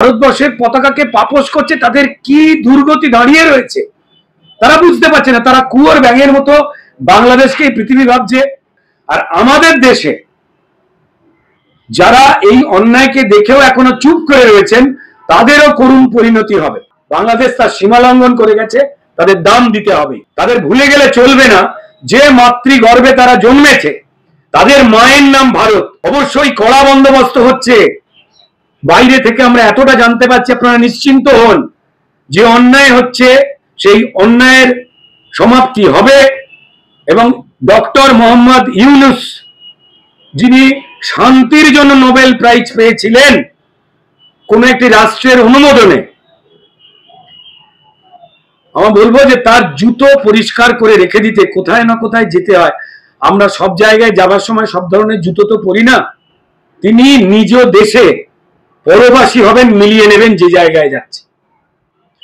ভারতবর্ষের পতাকাকে পাপোশ করছে, তাদের কি দুর্গতি দাঁড়িয়ে রয়েছে তারা বুঝতে পারছে না। তারা কুয়োর ব্যাঙের মতো বাংলাদেশকে পৃথিবী ভাবছে। আর আমাদের দেশে যারা এই অন্যায়কে দেখেও এখনো চুপ করে রয়েছেন তাদেরও করুণ পরিণতি হবে। বাংলাদেশ তার সীমা লঙ্ঘন করে গেছে, তাদের দাম দিতে হবে। তাদের ভুলে গেলে চলবে না যে মাতৃগর্ভে তারা জন্মেছে, তাদের মায়ের নাম ভারত। অবশ্যই কড়া বন্দোবস্ত হচ্ছে, বাইরে থেকে আমরা এতটা জানতে পারছি, আপনারা নিশ্চিন্ত হন যে অন্যায় হচ্ছে সেই অন্যায়ের সমাপ্তি হবে। এবং ডক্টর মোহাম্মদ ইউনূস, যিনি শান্তির জন্য নোবেল প্রাইজ পেয়েছিলেন কোন একটি রাষ্ট্রের অনুমোদনে, আমরা বলবো যে তার জুতো পরিষ্কার করে রেখে দিতে। কোথায় না কোথায় যেতে হয়, আমরা সব জায়গায় যাবার সময় সব ধরনের জুতো তো পরি না। তিনি নিজ দেশে পরবাসী হবেন, মিলিয়ে নেবেন যে জায়গায় যাচ্ছে।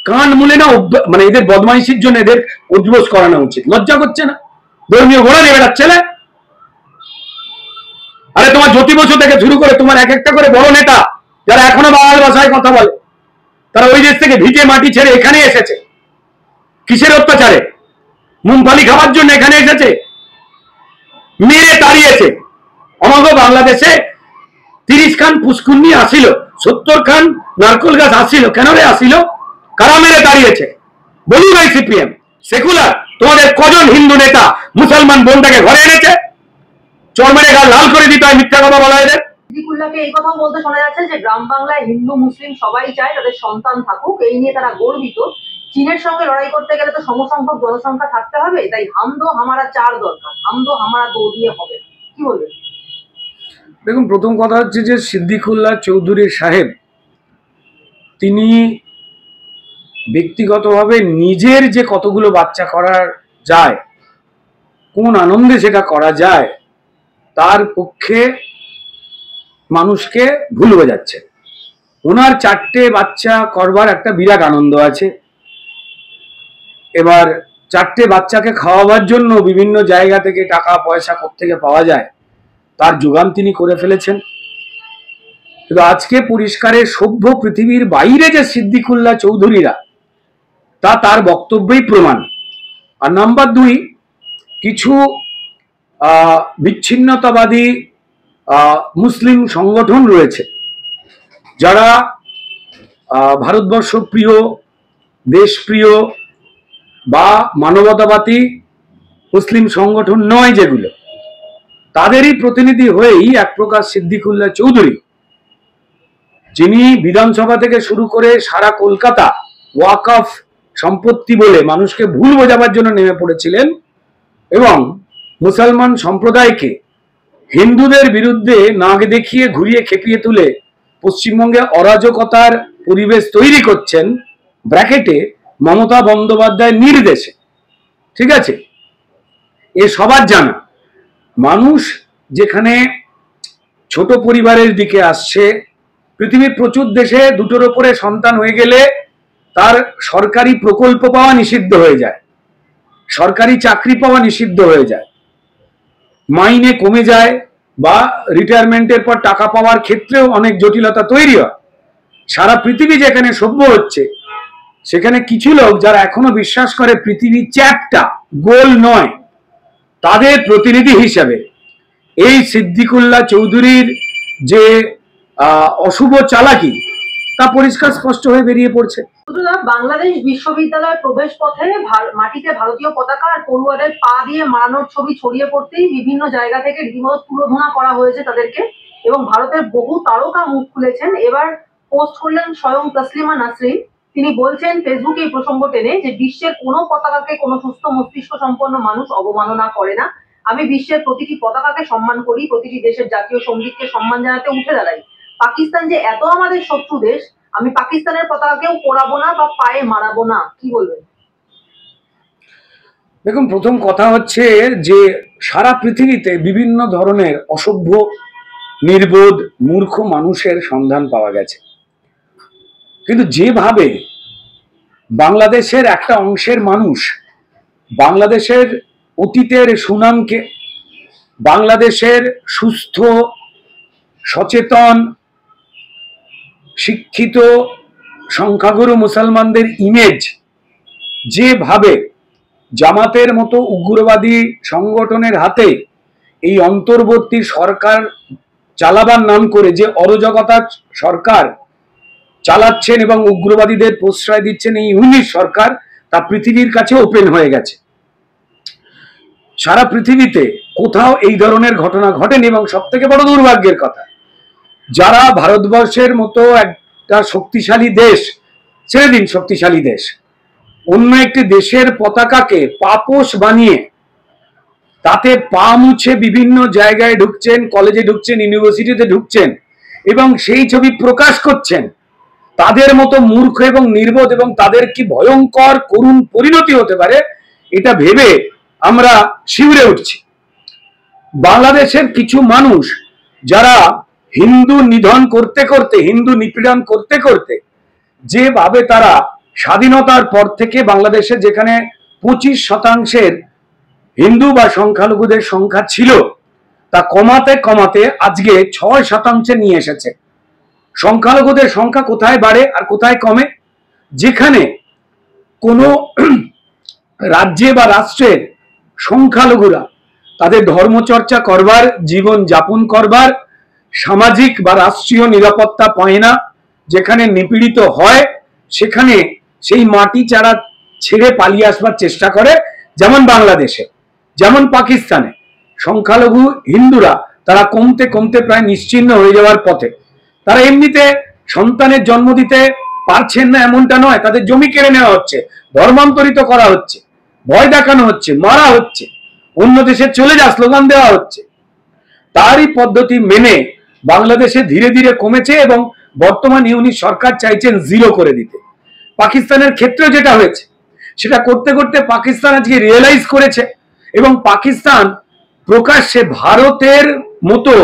কান মুলে না, মানে এদের বদমাইশির জন্য এদের উদ্বোস করানো উচিত। লজ্জা করছে না? ধর্মীয় ঘোড়া নেবে ছেলে। আরে তোমার জ্যোতি বসু থেকে শুরু করে তোমার এক একটা করে বড় নেতা যারা এখনো বাংলা ভাষায় কথা বলে, তারা ওই দেশ থেকে ভিটে মাটি ছেড়ে এখানে এসেছে। কিসের অত্যাচারে? মুমফালি খাওয়ার জন্য এখানে এসেছে, মেরে তাড়িয়েছে। আমাকে বাংলাদেশে 30 খান পুষ্কুন্নি আসিল, 70 খান নারকোল গাছ আসিল। কেন রে আসিল? কারা মেরে তাড়িয়েছে? বলুন ভাই সিপিএম সেকুলার, তোমাদের কজন হিন্দু নেতা মুসলমান বোনটাকে ঘরে এনেছে? চর মেরে গা লাল করে দিতে হয় মিথ্যা কথা বলা এদের। সিদ্দিকুল্লাহকে এই কথাও বলতে শোনা যাচ্ছে যে গ্রাম বাংলায় হিন্দু মুসলিম সবাই চায় তাদের সন্তান থাকুক, এই নিয়ে তারা গর্বিত। চীনের সঙ্গে লড়াই করতে গেলে তো সমসংখ্যক জনসংখ্যা থাকতে হবে, তাই হাম দো হামারা চার দরকার, হাম দো হামারা দো দিয়ে হবে। কি বলবেন? দেখুন, প্রথম কথা হচ্ছে যে সিদ্দিকুল্লাহ চৌধুরী সাহেব তিনি ব্যক্তিগতভাবে নিজের যে কতগুলো বাচ্চা করা যায়, কোন আনন্দে সেটা করা যায়, তার পক্ষে মানুষকে ভুল বোঝাচ্ছে। ওনার 4টে বাচ্চা করবার একটা বিরাট আনন্দ আছে। এবার 4টে বাচ্চাকে খাওয়াবার জন্য বিভিন্ন জায়গা থেকে টাকা পয়সা কোত্থেকে পাওয়া যায় তার যোগান তিনি করে ফেলেছেন। কিন্তু আজকে পরিষ্কারের সভ্য পৃথিবীর বাইরে যে সিদ্দিকুল্লাহ চৌধুরীরা, তা তার বক্তব্যই প্রমাণ। আর নাম্বার 2, কিছু বিচ্ছিন্নতাবাদী মুসলিম সংগঠন রয়েছে যারা ভারতবর্ষ প্রিয়, দেশপ্রিয় বা মানবতাবাদী মুসলিম সংগঠন নয় যেগুলো, তাদেরই প্রতিনিধি হয়েই এক প্রকার সিদ্দিকুল্লাহ চৌধুরী, যিনি বিধানসভা থেকে শুরু করে সারা কলকাতা ওয়াকফ সম্পত্তি বলে মানুষকে ভুল বোঝাবার জন্য নেমে পড়েছিলেন এবং মুসলমান সম্প্রদায়কে হিন্দুদের বিরুদ্ধে নাক দেখিয়ে ঘুরিয়ে খেপিয়ে তুলে পশ্চিমবঙ্গে অরাজকতার পরিবেশ তৈরি করছেন, ব্র্যাকেটে মমতা বন্দ্যোপাধ্যায়ের নির্দেশে। ঠিক আছে, এ সবার জানা। মানুষ যেখানে ছোট পরিবারের দিকে আসছে, পৃথিবীর প্রচুর দেশে 2টোর ওপরে সন্তান হয়ে গেলে তার সরকারি প্রকল্প পাওয়া নিষিদ্ধ হয়ে যায়, সরকারি চাকরি পাওয়া নিষিদ্ধ হয়ে যায়, মাইনে কমে যায় বা রিটায়ারমেন্টের পর টাকা পাওয়ার ক্ষেত্রেও অনেক জটিলতা তৈরি হয়। সারা পৃথিবী যেখানে সভ্য হচ্ছে, সেখানে কিছু লোক যারা এখনো বিশ্বাস করে পৃথিবী চ্যাপ্টা, গোল নয়, তাদের প্রতিনিধি হিসেবে এই সিদ্দিকুল্লাহ চৌধুরীর যে অশুভ চালাকি তা পরিষ্কার স্পষ্ট হয়ে বেরিয়ে পড়ছে। বাংলাদেশ বিশ্ববিদ্যালয়ের প্রবেশ পথে মাটিতে ভারতীয় পতাকা আর পড়ুয়াদের পা দিয়ে মারানোর ছবি ছড়িয়ে পড়তেই বিভিন্ন জায়গা থেকে রীতিমতো তুলোধনা করা হয়েছে তাদেরকে, এবং ভারতের বহু তারকা মুখ খুলেছেন। এবার পোস্ট করলেন স্বয়ং তসলিমা নাসরিন। তিনি বলছেন ফেসবুকে এই প্রসঙ্গ টেনে যে বিশ্বের কোনো পতাকাকে কোনো সুস্থ মস্তিষ্ক সম্পন্ন মানুষ অবমাননা করে না। আমি বিশ্বের প্রতিটি পতাকাকে সম্মান করি, প্রতিটি দেশের জাতীয় সঙ্গীতকে সম্মান জানাতে উঠে দাঁড়াই। পাকিস্তান যে এত আমাদের শত্রু দেশ, আমি পাকিস্তানের পতাকাকেও পোড়াবো না বা পায়ে মারাবো না। কি বলবেন? দেখুন, প্রথম কথা হচ্ছে যে সারা পৃথিবীতে বিভিন্ন ধরনের অসভ্য, নির্বোধ, মূর্খ মানুষের সন্ধান পাওয়া গেছে, কিন্তু যেভাবে বাংলাদেশের একটা অংশের মানুষ বাংলাদেশের অতীতের সুনামকে, বাংলাদেশের সুস্থ, সচেতন, শিক্ষিত সংখ্যাগুরু মুসলমানদের ইমেজ যেভাবে জামাতের মতো উগ্রবাদী সংগঠনের হাতে এই অন্তর্বর্তী সরকার চালাবার নাম করে যে অরাজকতা সরকার চালাচ্ছেন এবং উগ্রবাদীদের প্রশ্রয় দিচ্ছেন এই ইউনিট সরকার, তা পৃথিবীর কাছে ওপেন হয়ে গেছে। সারা পৃথিবীতে কোথাও এই ধরনের ঘটনা ঘটেনি। এবং সব থেকে বড় দুর্ভাগ্যের কথা, যারা ভারতবর্ষের মতো একটা শক্তিশালী দেশ, ছেড়ে দিন শক্তিশালী দেশ, অন্য একটি দেশের পতাকাকে পাপোশ বানিয়ে তাতে পা মুছে বিভিন্ন জায়গায় ঢুকছেন, কলেজে ঢুকছেন, ইউনিভার্সিটিতে ঢুকছেন এবং সেই ছবি প্রকাশ করছেন, তাদের মতো মূর্খ এবং নির্বোধ এবং তাদের কি ভয়ঙ্কর করুণ পরিণতি হতে পারে এটা ভেবে আমরা শিউরে উঠছি। বাংলাদেশের কিছু মানুষ যারা হিন্দু নিধন করতে করতে, হিন্দু নিপীড়ন করতে করতে যেভাবে তারা স্বাধীনতার পর থেকে বাংলাদেশে যেখানে 25% হিন্দু বা সংখ্যালঘুদের সংখ্যা ছিল তা কমাতে কমাতে আজকে 6% নিয়ে এসেছে। সংখ্যালঘুদের সংখ্যা কোথায় বাড়ে আর কোথায় কমে? যেখানে কোনো রাজ্যে বা রাষ্ট্রের সংখ্যালঘুরা তাদের ধর্মচর্চা করবার, জীবন যাপন করবার সামাজিক বা রাষ্ট্রীয় নিরাপত্তা পায় না, যেখানে নিপীড়িত হয়, সেখানে সেই মাটি চারা ছেড়ে পালিয়ে আসবার চেষ্টা করে। যেমন বাংলাদেশে, যেমন পাকিস্তানে সংখ্যালঘু হিন্দুরা তারা কমতে কমতে প্রায় নিশ্চিহ্ন হয়ে যাওয়ার পথে। তারা এমনিতে সন্তানের জন্ম দিতে পারছেন না এমনটা নয়, তাদের জমি কেড়ে নেওয়া হচ্ছে, ধর্মান্তরিত করা হচ্ছে, ভয় দেখানো হচ্ছে, মারা হচ্ছে, অন্য দেশে চলে যা স্লোগান দেওয়া হচ্ছে। তারই পদ্ধতি মেনে বাংলাদেশে ধীরে ধীরে কমেছে এবং বর্তমান ইউনিট সরকার চাইছেন 0 করে দিতে। পাকিস্তানের ক্ষেত্রে যেটা হয়েছে সেটা করতে করতে পাকিস্তান আজকে রিয়েলাইজ করেছে এবং পাকিস্তান প্রকাশ্যে ভারতের মতো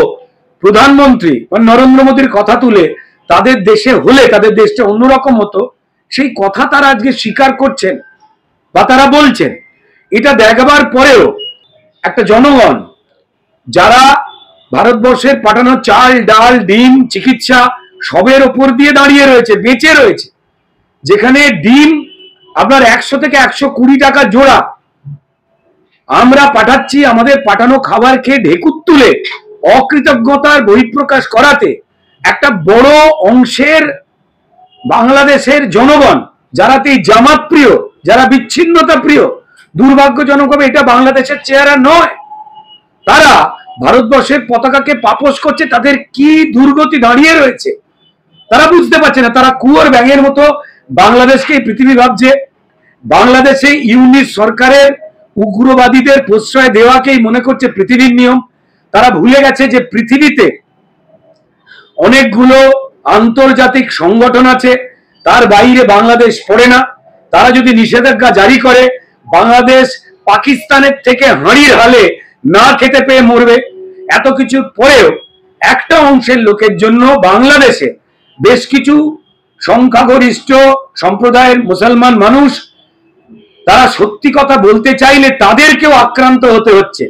প্রধানমন্ত্রী বা নরেন্দ্র মোদীর কথা তুলে তাদের দেশে হলে তাদের দেশটা অন্যরকম হতো, সেই কথা তারা আজকে স্বীকার করছেন বা তারা বলছেন। এটা দেখাবার পরেও একটা জনগণ যারা ভারতবর্ষের পাঠানো চাল, ডাল, ডিম, চিকিৎসা সবের ওপর দিয়ে দাঁড়িয়ে রয়েছে, বেঁচে রয়েছে, যেখানে ডিম আপনার 100 থেকে 120 টাকা জোড়া, আমরা পাঠাচ্ছি আমাদের পাঠানো খাবার খেয়ে ঢেকুর তুলে অকৃতজ্ঞতার বহিঃপ্রকাশ করাতে একটা বড় অংশের বাংলাদেশের জনগণ যারা এই জামাত প্রিয়, যারা বিচ্ছিন্নতা প্রিয়, দুর্ভাগ্যজনকভাবে এটা বাংলাদেশের চেহারা নয়, তারা ভারতবর্ষের পতাকাকে পাপোশ করছে। তাদের কি দুর্গতি দাঁড়িয়ে রয়েছে তারা বুঝতে পারছে না। তারা কুয়োর ব্যাঙের মতো বাংলাদেশকে পৃথিবী ভাবছে। বাংলাদেশে ইউনিট সরকারের উগ্রবাদীদের প্রশ্রয় দেওয়াকেই মনে করছে পৃথিবীর নিয়ম। তারা ভুলে গেছে যে পৃথিবীতে অনেকগুলো আন্তর্জাতিক সংগঠন আছে, তার বাইরে বাংলাদেশ পড়ে না। তারা যদি নিষেধাজ্ঞা জারি করে, বাংলাদেশ পাকিস্তানের থেকে হাঁড়ির হালে না খেতে পেয়ে মরবে। এত কিছুর পরেও একটা অংশের লোকের জন্য বাংলাদেশে বেশ কিছু সংখ্যাগরিষ্ঠ সম্প্রদায়ের মুসলমান মানুষ তারা সত্যি কথা বলতে চাইলে তাদেরকেও আক্রান্ত হতে হচ্ছে।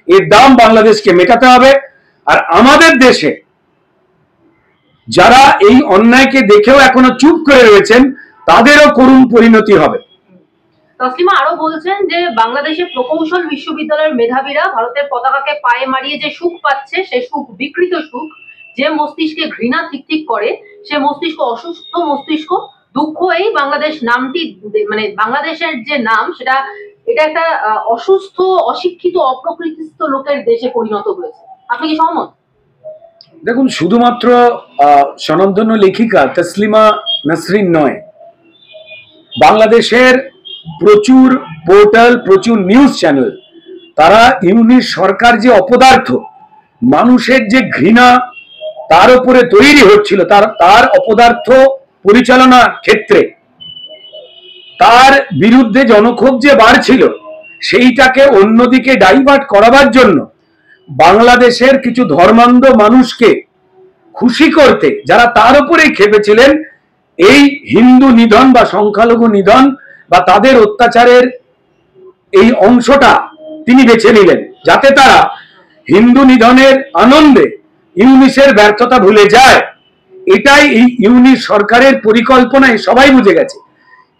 এর দাম বাংলাদেশকে মেটাতে হবে। আর আমাদের দেশে যারা এই অন্যায়কে দেখেও এখনো চুপ করে রয়েছেন তাদেরও করুণ পরিণতি হবে। তসলিমা আরো বলছেন যে বাংলাদেশের প্রকৌশল বিশ্ববিদ্যালয়ের মেধাবীরা ভারতের পতাকাকে পায়ে মারিয়ে যে সুখ পাচ্ছে, সে সুখ বিকৃত সুখ। যে মস্তিষ্কে ঘৃণা ঠিক করে, সে মস্তিষ্ক অসুস্থ মস্তিষ্ক। দুঃখ এই বাংলাদেশ নামটি, মানে বাংলাদেশের যে নাম, সেটা এটা একটা অসুস্থ, অশিক্ষিত, অপ্রকৃতিস্থ লোকের দেশে পরিণত হয়েছে। আপনি কি সহমত? দেখুন, শুধুমাত্র স্বনামধন্য লেখিকা তসলিমা নাসরিন নয়, বাংলাদেশের প্রচুর পোর্টাল, প্রচুর নিউজ চ্যানেল, তারা ইউনিট সরকার যে অপদার্থ, মানুষের যে ঘৃণা তার উপরে তৈরি হচ্ছিল, তার অপদার্থ পরিচালনার ক্ষেত্রে তার বিরুদ্ধে জনক্ষোভ যে বাড়ছিল, সেইটাকে অন্যদিকে ডাইভার্ট করাবার জন্য বাংলাদেশের কিছু ধর্মান্ধ মানুষকে খুশি করতে যারা তার উপরেই খেপেছিলেন, এই হিন্দু নিধন বা সংখ্যালঘু নিধন বা তাদের অত্যাচারের এই অংশটা তিনি বেছে নিলেন, যাতে তারা হিন্দু নিধনের আনন্দে ইউনিসের ব্যর্থতা ভুলে যায় এটাই এই ইউনিট সরকারের পরিকল্পনায় সবাই বুঝে গেছে।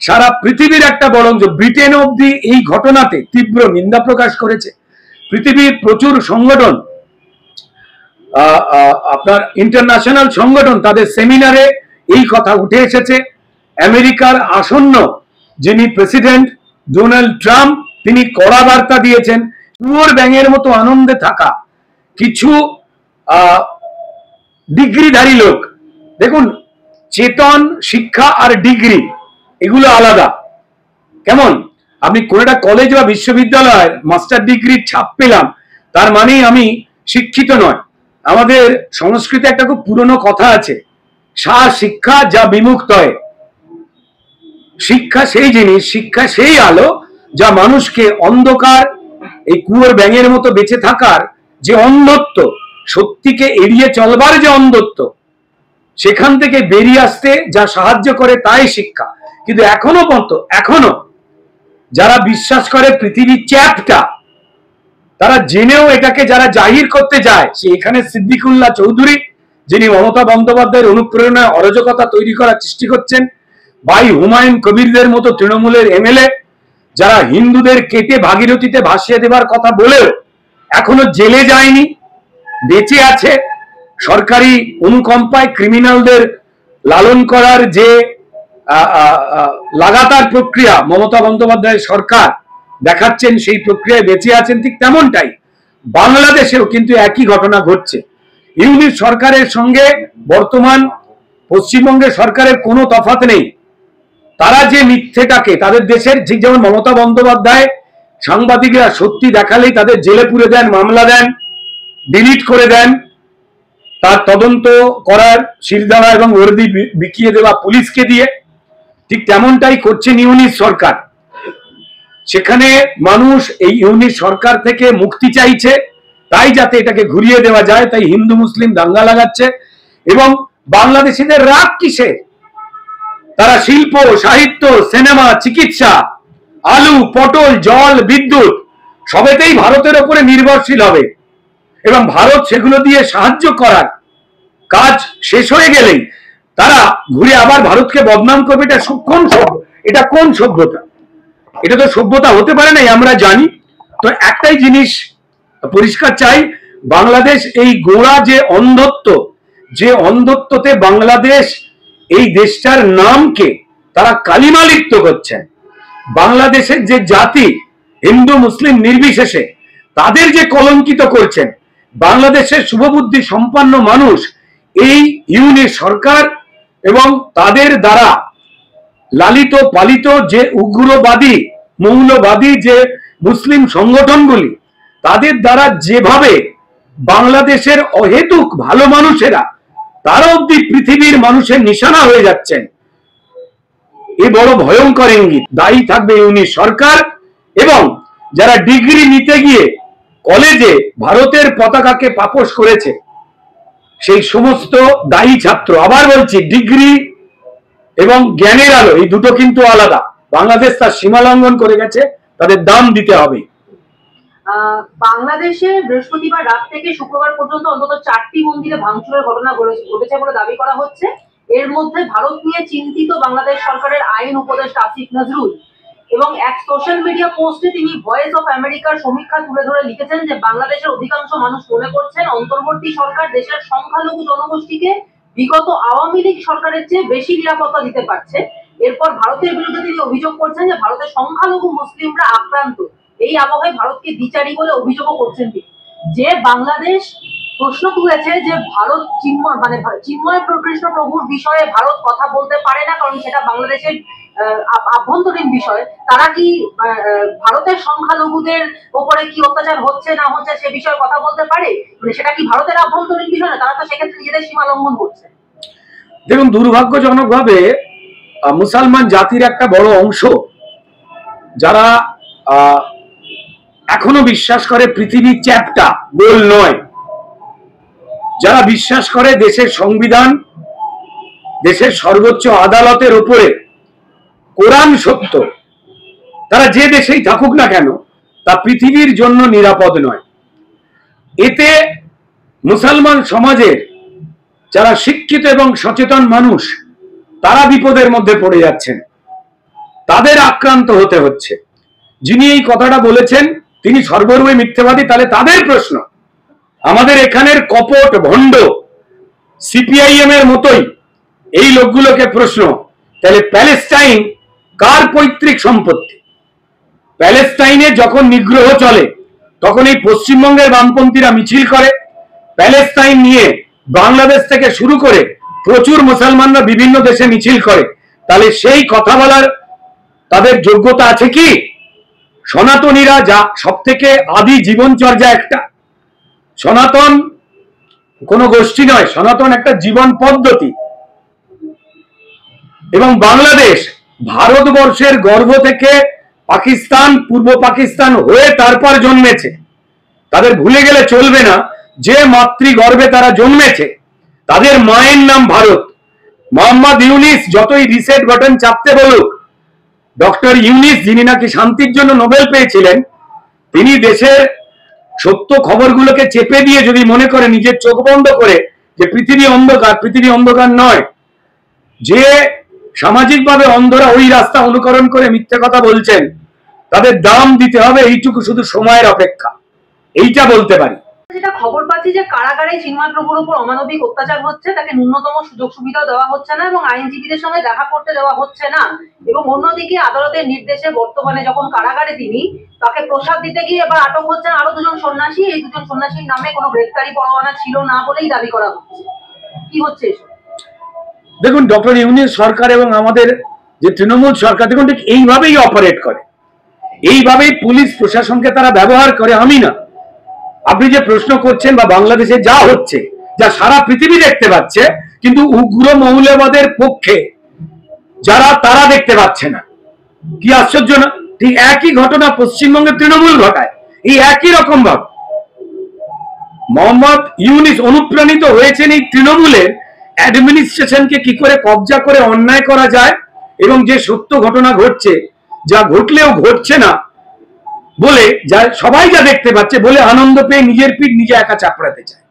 সারা পৃথিবীর একটা বরং ব্রিটেন অব্দি এই ঘটনাতে তীব্র নিন্দা প্রকাশ করেছে। পৃথিবীর প্রচুর সংগঠন, আপনার ইন্টারন্যাশনাল সংগঠন, তাদের সেমিনারে এই কথা উঠে এসেছে। আমেরিকার আসন্ন যিনি প্রেসিডেন্ট ডোনাল্ড ট্রাম্প, তিনি কড়া বার্তা দিয়েছেন। কুয়োর ব্যাঙের মতো আনন্দে থাকা কিছু ডিগ্রিধারী লোক, দেখুন চেতন, শিক্ষা আর ডিগ্রি এগুলো আলাদা। কেমন আপনি কোন একটা কলেজ বা বিশ্ববিদ্যালয়ের মাস্টার ডিগ্রির ছাপ পেলাম, তার মানেই আমি শিক্ষিত নয়। আমাদের সংস্কৃতে একটা খুব পুরনো কথা আছে, সা শিক্ষা যা বিমুক্ত হয়। শিক্ষা সেই জিনিস, শিক্ষা সেই আলো যা মানুষকে অন্ধকার, এই কুয়োর ব্যাঙের মতো বেঁচে থাকার যে অন্ধত্ব, সত্যিকে এড়িয়ে চলবার যে অন্ধত্ব, সেখান থেকে বেরিয়ে আসতে যা সাহায্য করে তাই শিক্ষা। কিন্তু এখনো যারা বিশ্বাস করে পৃথিবী চ্যাপ্টা, তারা জেনেও এটাকে যারা জাহির করতে যায়, সে এখানে সিদ্দিকুল্লাহ চৌধুরী, যিনি মমতা বন্দ্যোপাধ্যায়ের অনুপ্রেরণায় অরাজকতা তৈরি করার সৃষ্টি করছেন, ভাই হুমায়ুন কবিরদের মতো তৃণমূলের এমএলএ, যারা হিন্দুদের কেটে ভাগীরথীতে ভাসিয়ে দেবার কথা বলেও এখনো জেলে যায়নি, বেঁচে আছে। সরকারি অনুকম্পায় ক্রিমিনালদের লালন করার যে লাগাতার প্রক্রিয়া মমতা বন্দ্যোপাধ্যায়ের সরকার দেখাচ্ছেন, সেই প্রক্রিয়ায় বেঁচে আছেন। ঠিক তেমনটাই বাংলাদেশেও কিন্তু একই ঘটনা ঘটছে। ইউনিট সরকারের সঙ্গে বর্তমান পশ্চিমবঙ্গের সরকারের কোনো তফাৎ নেই। তারা যে মিথ্যেটাকে তাদের দেশের, ঠিক যেমন মমতা বন্দ্যোপাধ্যায় সাংবাদিকরা সত্যি দেখালেই তাদের জেলে পুরে দেন, মামলা দেন, ডিলিট করে দেন, তার তদন্ত করার শিরদাঁড়া এবং ওর্দি বিকিয়ে দেওয়া পুলিশকে দিয়ে, ঠিক তেমনটাই করছেন ইউনিট সরকার। সেখানে মানুষ এই ইউনিট সরকার থেকে মুক্তি চাইছে, তাই যাতে এটাকে ঘুরিয়ে দেওয়া যায়, তাই হিন্দু মুসলিম দাঙ্গা লাগাচ্ছে। এবং বাংলাদেশিদের রাগ কিসে? তারা শিল্প, সাহিত্য, সিনেমা, চিকিৎসা, আলু, পটল, জল, বিদ্যুৎ সবেতেই ভারতের উপরে নির্ভরশীল হবে, এবং ভারত সেগুলো দিয়ে সাহায্য করার কাজ শেষ হয়ে গেলেই তারা ঘুরে আবার ভারতকে বদনাম করবে। এটা কোন সভ্যতা? এটা তো সভ্যতা হতে পারে না, আমরা জানি। তো একটাই জিনিস পরিষ্কার চাই, বাংলাদেশ এই গোড়া যে অন্ধত্বতে বাংলাদেশ এই দেশটার নামকে তারা কালিমা লিপ্ত করছেন। বাংলাদেশের যে জাতি, হিন্দু মুসলিম নির্বিশেষে, তাদের যে কলঙ্কিত করছেন। বাংলাদেশের শুভবুদ্ধি সম্পন্ন মানুষ এই ইউনিট সরকার এবং তাদের দ্বারা লালিত পালিত যে উগ্রবাদী, মৌলবাদী যে মুসলিম সংগঠনগুলি, তাদের দ্বারা যেভাবে বাংলাদেশের অহেতুক ভালো মানুষেরা তারা অব্দি পৃথিবীর মানুষের নিশানা হয়ে যাচ্ছেন, এ বড় ভয়ঙ্কর ইঙ্গিত। দায়ী থাকবে ইউনিট সরকার এবং যারা ডিগ্রি নিতে গিয়ে কলেজে ভারতের পতাকাকে পাপোশ করেছে সেই সমস্ত দায়ী ছাত্র। আবার বলছি, ডিগ্রি এবং জ্ঞানের আলো এই দুটো কিন্তু আলাদা। বাংলাদেশ তার সীমা লঙ্ঘন করে গেছে, তাদের দাম দিতে হবে। বাংলাদেশে বৃহস্পতিবার রাত থেকে শুক্রবার পর্যন্ত অন্তত 4টি মন্দিরে ভাঙচুরের ঘটনা ঘটেছে বলে দাবি করা হচ্ছে। এর মধ্যে ভারত নিয়ে চিন্তিত বাংলাদেশ সরকারের আইন উপদেষ্টা আসিফ নজরুল, এবং এক সোশ্যাল মিডিয়া পোস্টে তিনি ভয়েস অফ আমেরিকার সমীক্ষা তুলে ধরে লিখেছেন যে বাংলাদেশের অধিকাংশ মানুষ মনে করছেন অন্তর্বর্তী সরকার দেশের সংখ্যালঘু জনগোষ্ঠীকে বিগত আওয়ামী লীগ সরকারের চেয়ে বেশি নিরাপত্তা দিতে পারছে। এরপর ভারতের বিরুদ্ধে তিনি অভিযোগ করছেন যে ভারতের সংখ্যালঘু মুসলিমরা আক্রান্ত। এই আবহে ভারতকে দ্বিচারী বলে অভিযোগও করছেন তিনি। যে বাংলাদেশ প্রশ্ন তুলেছে যে ভারত চিন্ময় কৃষ্ণ প্রভুর বিষয়ে ভারত কথা বলতে পারে না, কারণ সেটা বাংলাদেশের আভ্যন্তরীণ বিষয়। তারা কি ভারতের সংখ্যালঘুদের উপরে কি অত্যাচার হচ্ছে না হচ্ছে সে বিষয়ে কথা বলতে পারে? সেটা কি ভারতের আভ্যন্তরীণ বিষয় না? তারা তো সেক্ষেত্রে নিজেদের সীমা লঙ্ঘন করছে। দেখুন, দুর্ভাগ্যজনক ভাবে মুসলমান জাতির একটা বড় অংশ যারা এখনো বিশ্বাস করে পৃথিবী চ্যাপ্টা, গোল নয়, যারা বিশ্বাস করে দেশের সংবিধান, দেশের সর্বোচ্চ আদালতের উপরে কোরআন সত্য, তারা যে দেশেই থাকুক না কেন তা পৃথিবীর জন্য নিরাপদ নয়। এতে মুসলমান সমাজের যারা শিক্ষিত এবং সচেতন মানুষ তারা বিপদের মধ্যে পড়ে যাচ্ছেন, তাদের আক্রান্ত হতে হচ্ছে। যিনি এই কথাটা বলেছেন তিনি সর্বরূপে মিথ্যাবাদী। তাহলে তাদের প্রশ্ন, আমাদের এখানের কপট ভণ্ড সিপিআইএম এর মতোই এই লোকগুলোকে প্রশ্ন, তাহলে প্যালেস্টাইন কার পৈতৃক সম্পত্তি? প্যালেস্টাইনে যখন নিগ্রহ চলে তখন এই পশ্চিমবঙ্গের বামপন্থীরা মিছিল করে, প্যালেস্টাইন নিয়ে বাংলাদেশ থেকে শুরু করে প্রচুর মুসলমানরা বিভিন্ন দেশে মিছিল করে। তাহলে সেই কথা বলার তাদের যোগ্যতা আছে কি? সনাতনীরা যা সব থেকে আদি জীবনচর্যা, একটা সনাতন কোনো গোষ্ঠী নয়, সনাতন একটা জীবন পদ্ধতি। এবং বাংলাদেশ ভারতবর্ষের গর্ভ থেকে পাকিস্তান, পূর্ব পাকিস্তান হয়ে তারপর জন্মেছে। তাদের ভুলে গেলে চলবে না যে মাতৃগর্ভে তারা জন্মেছে, তাদের মায়ের নাম ভারত। মোহাম্মদ ইউনিস যতই রিসেট বাটন চাপতে বলুক, ডক্টর ইউনিস যিনি নাকি শান্তির জন্য নোবেল পেয়েছিলেন, তিনি দেশের সত্য খবরগুলোকে চেপে দিয়ে যদি মনে করে নিজের চোখ বন্ধ করে যে পৃথিবী অন্ধকার, পৃথিবী অন্ধকার নয়। যে সামাজিকভাবে অন্ধরা ওই রাস্তা অনুকরণ করে মিথ্যে কথা বলছেন, তাদের দাম দিতে হবে, এইটুকু শুধু সময়ের অপেক্ষা, এইটা বলতে পারি। যেটা খবর পাচ্ছি যে কারাগারে চিন্ময় প্রভুর উপর অমানবিক অত্যাচার হচ্ছে, তাকে ন্যূনতম সুযোগ সুবিধাও দেওয়া হচ্ছে না এবং আইনজীবীদের সঙ্গে দেখা করতে দেওয়া হচ্ছে না। এবং অন্যদিকে আদালতের নির্দেশে বর্তমানে যখন কারাগারে তিনি, তাকে প্রসাদ দিতে গিয়ে এবার আটক হচ্ছেন আরো দুজন সন্ন্যাসী। এই দুজন সন্ন্যাসীর নামে কোনো গ্রেফতারি পরোয়ানা ছিল না বলেই দাবি করা হচ্ছে। কি হচ্ছে এসব? দেখুন, ডক্টর ইউনিস সরকার এবং আমাদের যে তৃণমূল সরকার, দেখুন ঠিক এইভাবেই অপারেট করে, এইভাবেই পুলিশ প্রশাসনকে তারা ব্যবহার করে। আমি না, আপনি যে প্রশ্ন করছেন বা বাংলাদেশে যা হচ্ছে, যা সারা পৃথিবী দেখতে পাচ্ছে, কিন্তু উগ্র মৌলবাদের পক্ষে যারা তারা দেখতে পাচ্ছে না। কি আশ্চর্য না? ঠিক একই ঘটনা পশ্চিমবঙ্গের তৃণমূল ঘটায়, এই একই রকম ভাবে। মোহাম্মদ ইউনিস অনুপ্রাণিত হয়েছেন এই তৃণমূলের অ্যাডমিনিস্ট্রেশনকে কি করে কবজা করে অন্যায় করা যায়, এবং যে সত্য ঘটনা ঘটছে, যা ঘটলেও ঘটছে না বলে, যা সবাই যা দেখতে পাচ্ছে বলে আনন্দ পেয়ে নিজের পিঠ নিজে একা চাপড়াতে চায়।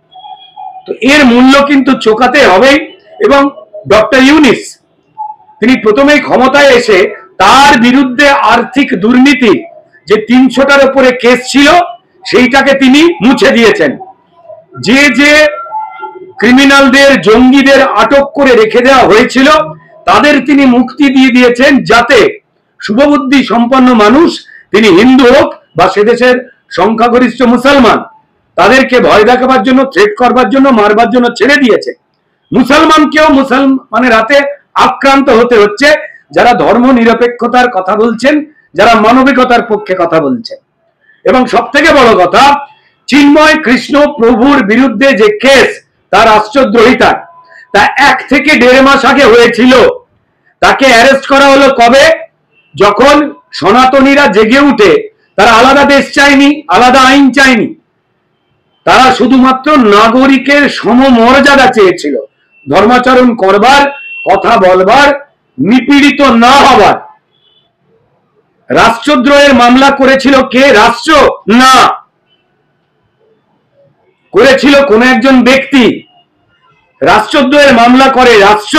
তো এর মূল্য কিন্তু চোকাতে হবেই। এবং ডক্টর ইউনিস তিনি প্রথমেই ক্ষমতায় এসে তার বিরুদ্ধে আর্থিক দুর্নীতি যে 300টার উপরে কেস ছিল, সেইটাকে তিনি মুছে দিয়েছেন। যে যে ক্রিমিনালদের, জঙ্গিদের আটক করে রেখে দেওয়া হয়েছিল তাদের তিনি মুক্তি দিয়ে দিয়েছেন, যাতে শুভবুদ্ধি সম্পন্ন মানুষ, তিনি হিন্দু হোক বা সে দেশের সংখ্যাগরিষ্ঠ মুসলমান, তাদেরকে ভয় দেখাবার জন্য, থ্রেট করবার জন্য, মারবার জন্য ছেড়ে দিয়েছে। মুসলমানকেও মুসলমানের হাতে আক্রান্ত হতে হচ্ছে, যারা ধর্ম নিরপেক্ষতার কথা বলছেন, যারা মানবিকতার পক্ষে কথা বলছেন। এবং সব থেকে বড় কথা, চিন্ময় কৃষ্ণ প্রভুর বিরুদ্ধে যে কেস, তার রাষ্ট্রদ্রোহিতা, তা 1 থেকে 1.5 মাস আগে হয়েছিল। তাকে অ্যারেস্ট করা হলো কবে? যখন সনাতনীরা জেগে উঠে তারা আলাদা দেশ চায়নি, আলাদা আইন চায়নি, তারা শুধুমাত্র নাগরিকের সমমর্যাদা চেয়েছিল, ধর্মাচরণ করবার, কথা বলবার, নিপীড়িত না হবার। রাষ্ট্রদ্রোহের মামলা করেছিল কে? রাষ্ট্র না, করেছিল কোন একজন ব্যক্তি। রাষ্ট্রদ্রোহের মামলা করে রাষ্ট্র,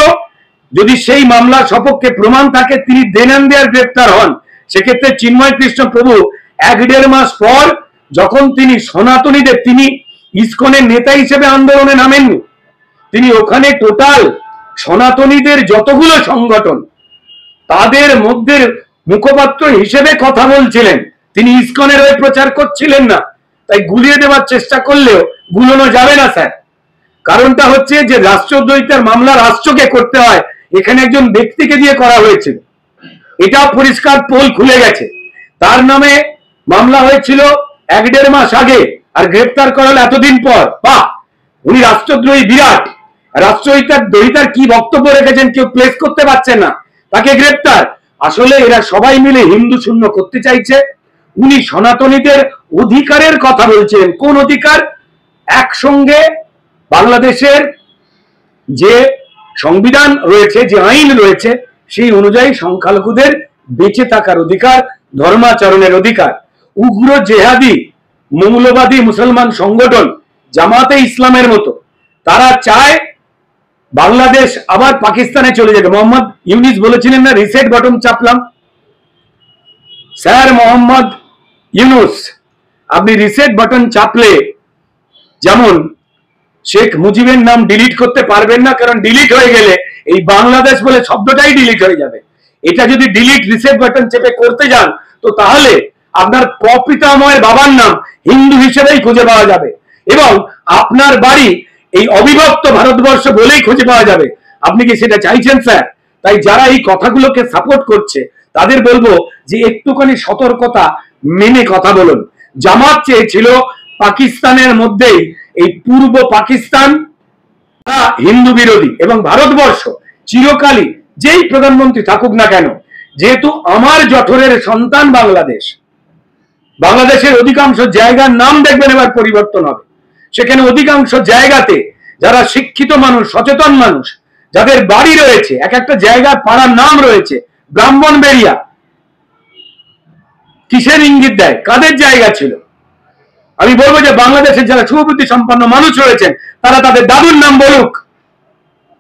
যদি সেই মামলার সপক্ষে প্রমাণ থাকে, তিনি দেনান-দেয়ার গ্রেপ্তার হন। সেক্ষেত্রে চিন্ময় কৃষ্ণ প্রভু 1-1.5 মাস পর, যখন তিনি সনাতনীদের, তিনি ইসকনের নেতা হিসেবে আন্দোলনে নামেননি, তিনি ওখানে টোটাল সনাতনীদের যতগুলো সংগঠন, তাদের মধ্যে মুখপাত্র হিসেবে কথা বলছিলেন, তিনি ইসকনের হয়ে প্রচার করছিলেন না। তাই গুলিয়ে দেওয়ার চেষ্টা করলেও গুলোনো যাবে না স্যার। কারণটা হচ্ছে যে রাষ্ট্রদ্রোহিতার মামলা রাষ্ট্রকে করতে হয়, এখানে একজন ব্যক্তিকে দিয়ে করা হয়েছিল, এটা পরিষ্কার পোল খুলে গেছে। তার নামে মামলা হয়েছিল 1-1.5 মাস আগে, আর গ্রেপ্তার করালো এতদিন পর। বাহ, উনি রাষ্ট্রদ্রোহী বিরাট। রাষ্ট্রদ্রোহিতার কি বক্তব্য রেখেছেন কেউ প্লেস করতে পারছেন না, তাকে গ্রেপ্তার। আসলে এরা সবাই মিলে হিন্দু শূন্য করতে চাইছে। উনি সনাতনীদের অধিকারের কথা বলছেন। কোন অধিকার? একসঙ্গে বাংলাদেশের যে সংবিধান রয়েছে, যে আইন রয়েছে, সেই অনুযায়ী সংখ্যালঘুদের বেঁচে থাকার অধিকার, ধর্মাচরণের অধিকার। উগ্র জেহাদি মৌলবাদী মুসলমান সংগঠন জামাতে ইসলামের মতো, তারা চায় বাংলাদেশ আবার পাকিস্তানে চলে যাবে। মোহাম্মদ ইউনিস বলেছিলেন না রিসেট বাটন চাপলাম। স্যার মোহাম্মদ ইউনুস, আপনি রিসেট বাটন চাপলে যেমন শেখ মুজিবের নাম ডিলিট করতে পারবেন না, কারণ ডিলিট হয়ে গেলে এই বাংলাদেশ বলে শব্দটাই ডিলিট হয়ে যাবে। এটা যদি ডিলিট রিসেট বাটন চেপে করতে যান তো তাহলে আপনার প্রপিতাময়ের বাবার নাম হিন্দু হিসেবেই খুঁজে পাওয়া যাবে এবং আপনার বাড়ি এই অবিভক্ত ভারতবর্ষ বলেই খুঁজে পাওয়া যাবে। আপনি কি সেটা চাইছেন স্যার? তাই যারা এই কথাগুলোকে সাপোর্ট করছে তাদের বলবো যে একটুখানি সতর্কতা মেনে কথা বলুন। জামাত চেয়েছিল পাকিস্তানের মধ্যেই এই পূর্ব পাকিস্তান হিন্দু বিরোধী এবং ভারতবর্ষ চিরকালই যেই প্রধানমন্ত্রী থাকুক না কেন, যেহেতু আমার জঠরের সন্তান বাংলাদেশ, বাংলাদেশের অধিকাংশ জায়গার নাম দেখবেন এবার পরিবর্তন হবে। সেখানে অধিকাংশ জায়গাতে যারা শিক্ষিত মানুষ, সচেতন মানুষ, যাদের বাড়ি রয়েছে, এক একটা জায়গার পাড়ার নাম রয়েছে, ব্রাহ্মণবেড়িয়া কিসের ইঙ্গিত দেয়? কাদের জায়গা ছিল? আমি বলবো যে বাংলাদেশের যারা সুবুদ্ধি সম্পন্ন মানুষ রয়েছেন তারা তাদের দাদুর নাম বলুক।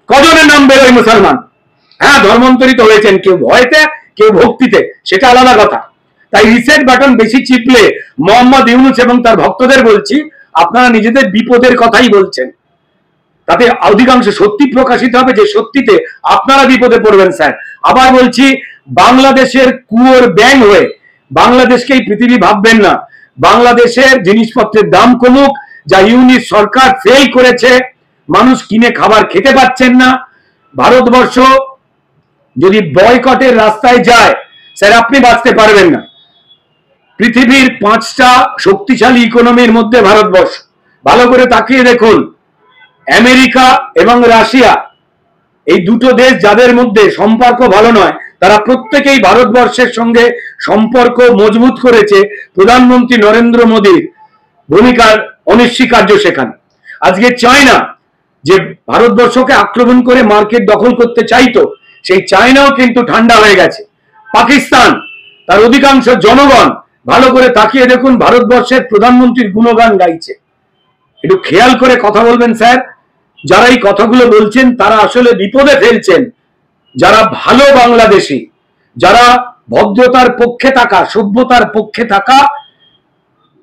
কজনের নাম বেরোয় মুসলমান? হ্যাঁ, ধর্মান্তরিত হয়েছেন, কেউ ভয়তে কেউ ভক্তিতে, সেটা আলাদা কথা। তাই রিসেট বাটন বেশি চিপলে মোহাম্মদ ইউনুস এবং তার ভক্তদের বলছি, আপনারা নিজেদের বিপদের কথাই বলছেন। তাতে অধিকাংশ সত্যি প্রকাশিত হবে যে সত্যিতে আপনারা বিপদে পড়বেন স্যার। আবার বলছি, বাংলাদেশের কুয়োর ব্যাং হয়ে বাংলাদেশকেই পৃথিবী ভাববেন না। বাংলাদেশের জিনিসপত্রের দাম কমুক, যা ইউনিট সরকার ফেল করেছে, মানুষ কিনে খাবার খেতে পাচ্ছেন না। ভারতবর্ষ যদি বয়কটের রাস্তায় যায় স্যার, আপনি বাঁচতে পারবেন না। পৃথিবীর 5টা শক্তিশালী ইকোনমির মধ্যে ভারতবর্ষ। ভালো করে তাকিয়ে দেখুন, আমেরিকা এবং রাশিয়া, এই দুটো দেশ যাদের মধ্যে সম্পর্ক ভালো নয়, তারা প্রত্যেকেই ভারতবর্ষের সঙ্গে সম্পর্ক মজবুত করেছে প্রধানমন্ত্রী নরেন্দ্র মোদীর ভূমিকার অনস্বীকার্য সেখানে। আজকে চায়না যে ভারতবর্ষকে আক্রমণ করে মার্কেট দখল করতে চাইতো, সেই চায়নাও কিন্তু ঠান্ডা হয়ে গেছে। পাকিস্তান, তার অধিকাংশ জনগণ, ভালো করে তাকিয়ে দেখুন, ভারতবর্ষের প্রধানমন্ত্রীর গুণগান গাইছে। একটু খেয়াল করে কথা বলবেন স্যার। যারা এই কথাগুলো বলছেন তারা আসলে বিপদে ফেলছেন যারা ভালো বাংলাদেশী, যারা ভদ্রতার পক্ষে থাকা, সভ্যতার পক্ষে থাকা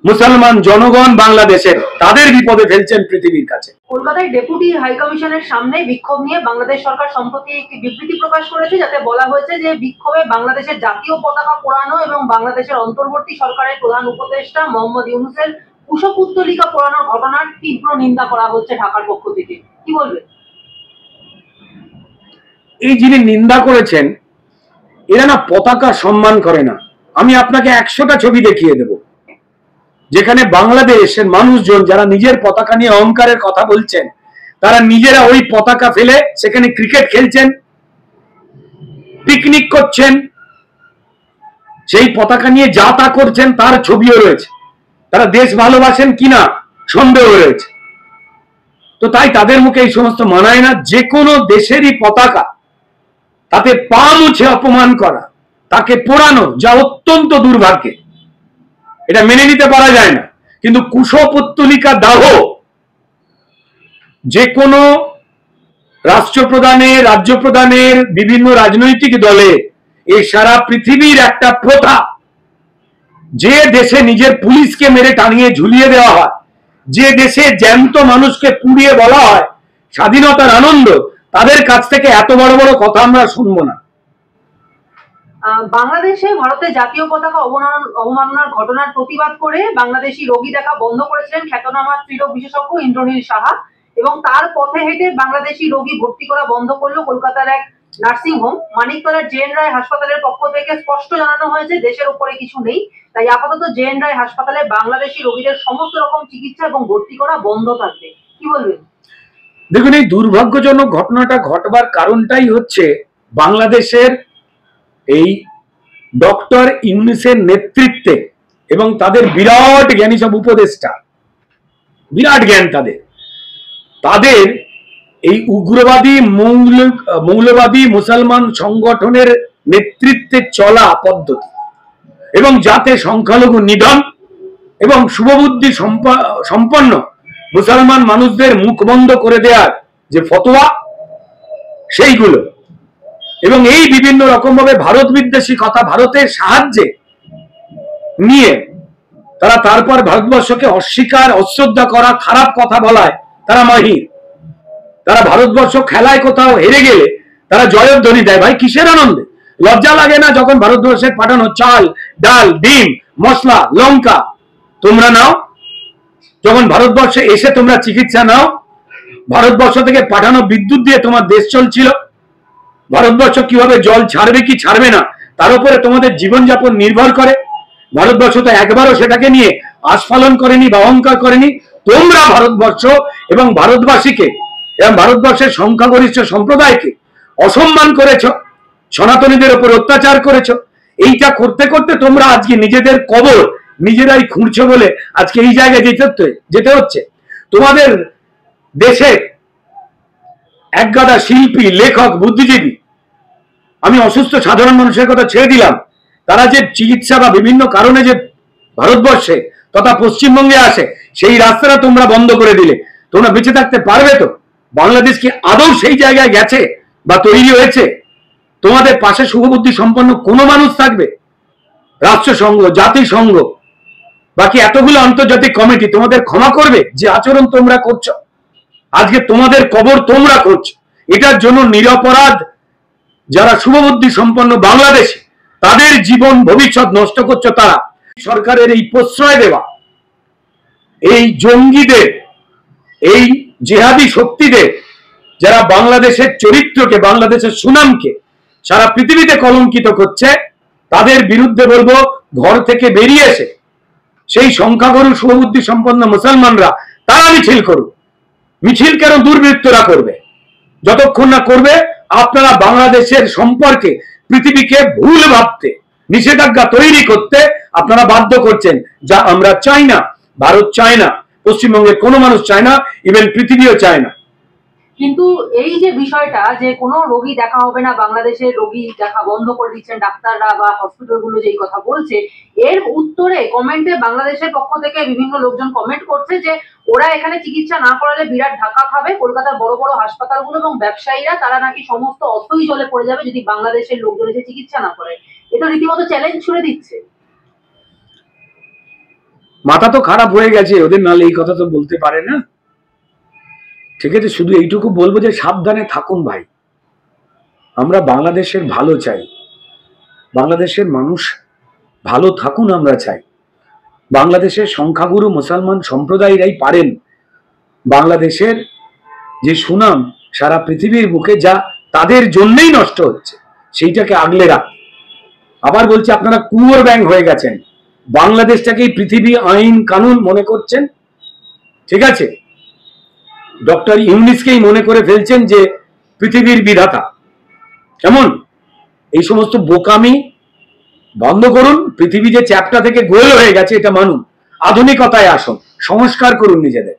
মুসলমান জনগণ বাংলাদেশের, তাদের বিপদে ফেলছেন পৃথিবীর কাছে। কলকাতায় ডেপুটি হাই কমিশনের সামনে বিক্ষোভ নিয়ে বাংলাদেশ সরকার সম্প্রতি একটি বিবৃতি প্রকাশ করেছে, যাতে বলা হয়েছে যে বিক্ষোভে বাংলাদেশের জাতীয় পতাকা পোড়ানো এবং বাংলাদেশের অন্তর্বর্তী সরকারের প্রধান উপদেষ্টা মোহাম্মদ ইউনুসের কুশপুত্তলিকা পোড়ানোর ঘটনার তীব্র নিন্দা করা হচ্ছে ঢাকার পক্ষ থেকে। কি বলবেন? এই যিনি নিন্দা করেছেন এরা না পতাকা সম্মান করে না। আমি আপনাকে 100টা ছবি দেখিয়ে দেব যেখানে বাংলাদেশের মানুষজন যারা নিজের পতাকা নিয়ে অহংকারের কথা বলছেন, তারা নিজেরা ওই পতাকা ফেলে সেখানে ক্রিকেট খেলছেন, পিকনিক করছেন, সেই পতাকা নিয়ে যা তা করছেন, তার ছবিও রয়েছে। তারা দেশ ভালোবাসেন কিনা সন্দেহ রয়েছে। তো তাই তাদের মুখে এই সমস্ত মানায় না। যে কোনো দেশেরই পতাকা তাতে পা মুছে অপমান করা, তাকে পোড়ানো, যা অত্যন্ত দুর্ভাগ্যের, এটা মেনে নিতে পারা যায় না। কিন্তু কুশপুত্তলিকা দাহ যে কোনো রাষ্ট্রপ্রধানের, রাজ্যপ্রধানের, বিভিন্ন রাজনৈতিক দলে এই সারা পৃথিবীর একটা প্রথা। যে দেশে নিজের পুলিশকে মেরে টানিয়ে ঝুলিয়ে দেওয়া হয়, যে দেশে জ্যান্ত মানুষকে পুড়িয়ে বলা হয় স্বাধীনতার আনন্দ, তাদের কাছ থেকে এত বড় বড় কথা আমরা শুনবো না। বাংলাদেশে ভারতের জাতীয় পতাকা অবমাননার ঘটনার প্রতিবাদ করে বাংলাদেশি রোগী দেখা বন্ধ করেছিলেন খ্যাতনামা স্ত্রীরোগ বিশেষজ্ঞ ইন্দ্রনীল সাহা, এবং তার পথে হেঁটে বাংলাদেশি রোগী ভর্তি করা বন্ধ করলো কলকাতার এক নার্সিং হোম। মানিকতলার জে.এন. রায় হাসপাতালের পক্ষ থেকে স্পষ্ট জানানো হয়েছে দেশের উপরে কিছু নেই, তাই আপাতত জে.এন. রায় হাসপাতালে বাংলাদেশি রোগীদের সমস্ত রকম চিকিৎসা এবং ভর্তি করা বন্ধ থাকবে। কি বলবেন? দেখুন, এই দুর্ভাগ্যজনক ঘটনাটা ঘটবার কারণটাই হচ্ছে বাংলাদেশের এই ডক্টর ইউনুসের নেতৃত্বে এবং তাদের বিরাট জ্ঞানী সব উপদেষ্টা, বিরাট জ্ঞান তাদের এই উগ্রবাদী মৌলবাদী মুসলমান সংগঠনের নেতৃত্বে চলা পদ্ধতি, এবং যাতে সংখ্যালঘু নিধন এবং শুভবুদ্ধি সম্পন্ন মুসলমান মানুষদের মুখ বন্ধ করে দেওয়ার যে ফতোয়া, সেইগুলো, এবং এই বিভিন্ন রকম ভাবে ভারত বিদ্বেষী কথা ভারতের সাহায্যে নিয়ে তারা তারপর ভারতবর্ষকে অস্বীকার অশ্রদ্ধা করা, খারাপ কথা বলায় তারা মাহির। তারা ভারতবর্ষ খেলায় কোথাও হেরে গেলে তারা জয়ধ্বনি দেয়। ভাই কিসের আনন্দে? লজ্জা লাগে না যখন ভারতবর্ষের পাঠানো চাল, ডাল, ডিম, মশলা, লঙ্কা তোমরা নাও? যখন ভারতবর্ষে এসে তোমরা চিকিৎসা নাও? ভারতবর্ষ থেকে পাঠানো বিদ্যুৎ দিয়ে তোমার দেশ চলছিল। ভারতবর্ষ কিভাবে জল ছাড়বে কি ছাড়বে না তার উপরে তোমাদের জীবনযাপন নির্ভর করে। ভারতবর্ষ তো একবারও সেটাকে নিয়ে আস্ফালন করেনি বা অহংকার করেনি। তোমরা ভারতবর্ষ এবং ভারতবাসীকে এবং ভারতবর্ষের সংখ্যাগরিষ্ঠ সম্প্রদায়কে অসম্মান করেছ, সনাতনীদের উপর অত্যাচার করেছ। এইটা করতে করতে তোমরা আজকে নিজেদের কবর নিজেরাই খুঁড়ছো বলে আজকে এই জায়গায় যেতে হচ্ছে। তোমাদের দেশে একগাদা শিল্পী, লেখক, বুদ্ধিজীবী, আমি অসুস্থ সাধারণ মানুষের কথা ছেড়ে দিলাম, তারা যে চিকিৎসা বা বিভিন্ন কারণে যে ভারতবর্ষে তথা পশ্চিমবঙ্গে আসে, সেই রাস্তাটা তোমরা বন্ধ করে দিলে তোমরা বেঁচে থাকতে পারবে তো? বাংলাদেশ কি আদৌ সেই জায়গায় গেছে বা তৈরি হয়েছে? তোমাদের পাশে শুভবুদ্ধি সম্পন্ন কোনো মানুষ থাকবে? রাষ্ট্রসংঘ, জাতিসংঘ, বাকি এতগুলো আন্তর্জাতিক কমিটি তোমাদের ক্ষমা করবে যে আচরণ তোমরা করছো? আজকে তোমাদের কবর তোমরা করছো। এটার জন্য নিরপরাধ যারা শুভবুদ্ধি সম্পন্ন বাংলাদেশে তাদের জীবন ভবিষ্যৎ নষ্ট করছো তারা। সরকারের এই প্রশ্রয় দেওয়া এই জঙ্গিদের, এই জেহাদি শক্তিদের, যারা বাংলাদেশের চরিত্রকে, বাংলাদেশের সুনামকে সারা পৃথিবীতে কলঙ্কিত করছে, তাদের বিরুদ্ধে বলবো ঘর থেকে বেরিয়ে এসে সেই সংখ্যাগুরু শুভবুদ্ধি সম্পন্ন মুসলমানরা তারা মিছিল করুক। মিছিল কেন দুর্বৃত্তরা করবে? যতক্ষণ না করবে আপনারা বাংলাদেশের সম্পর্কে পৃথিবীকে ভুল ভাবতে, নিষেধাজ্ঞা তৈরি করতে আপনারা বাধ্য করছেন, যা আমরা চাই না, ভারত চায় না, পশ্চিমবঙ্গের কোনো মানুষ চায় না, ইভেন পৃথিবীও চায় না। কিন্তু এই যে বিষয়টা যে কোনো রোগী দেখা হবে না, বাংলাদেশের রোগী দেখা বন্ধ করে দিচ্ছেন ডাক্তাররা বা হসপিটালগুলো যেই কথা বলছে, এর উত্তরে কমেন্টে বাংলাদেশের পক্ষ থেকে বিভিন্ন লোকজন কমেন্ট করছে যে ওরা এখানে চিকিৎসা না করালে বিরাট ধাক্কা খাবে, কলকাতার বড় বড় হাসপাতালগুলো এবং ব্যবসায়ীরা তারা নাকি সমস্ত অর্থই জলে পড়ে যাবে যদি বাংলাদেশের লোকজন এসে চিকিৎসা না করে। এটা রীতিমতো চ্যালেঞ্জ ছুড়ে দিচ্ছে। মাথা তো খারাপ হয়ে গেছে ওদের, নালে এই কথা তো বলতে পারে না। ঠিক আছে, শুধু এইটুকু বলবো যে সাবধানে থাকুন ভাই। আমরা বাংলাদেশের ভালো চাই, বাংলাদেশের মানুষ ভালো থাকুন আমরা চাই। বাংলাদেশের সংখ্যাগুরু মুসলমান সম্প্রদায়রাই পারেন বাংলাদেশের যে সুনাম সারা পৃথিবীর বুকে, যা তাদের জন্যই নষ্ট হচ্ছে, সেইটাকে আগলে রাখ। আবার বলছি, আপনারা কুয়োর ব্যাং হয়ে গেছেন, বাংলাদেশটাকেই পৃথিবী আইন কানুন মনে করছেন। ঠিক আছে, ডক্টর ইউনিসকেই মনে করে ফেলছেন যে পৃথিবীর বিধাতা। কেমন? এই সমস্ত বোকামি বন্ধ করুন। পৃথিবী যে চ্যাপ্টা থেকে গোল হয়ে গেছে এটা মানুন, আধুনিকতায় আসুন, সংস্কার করুন নিজেদের।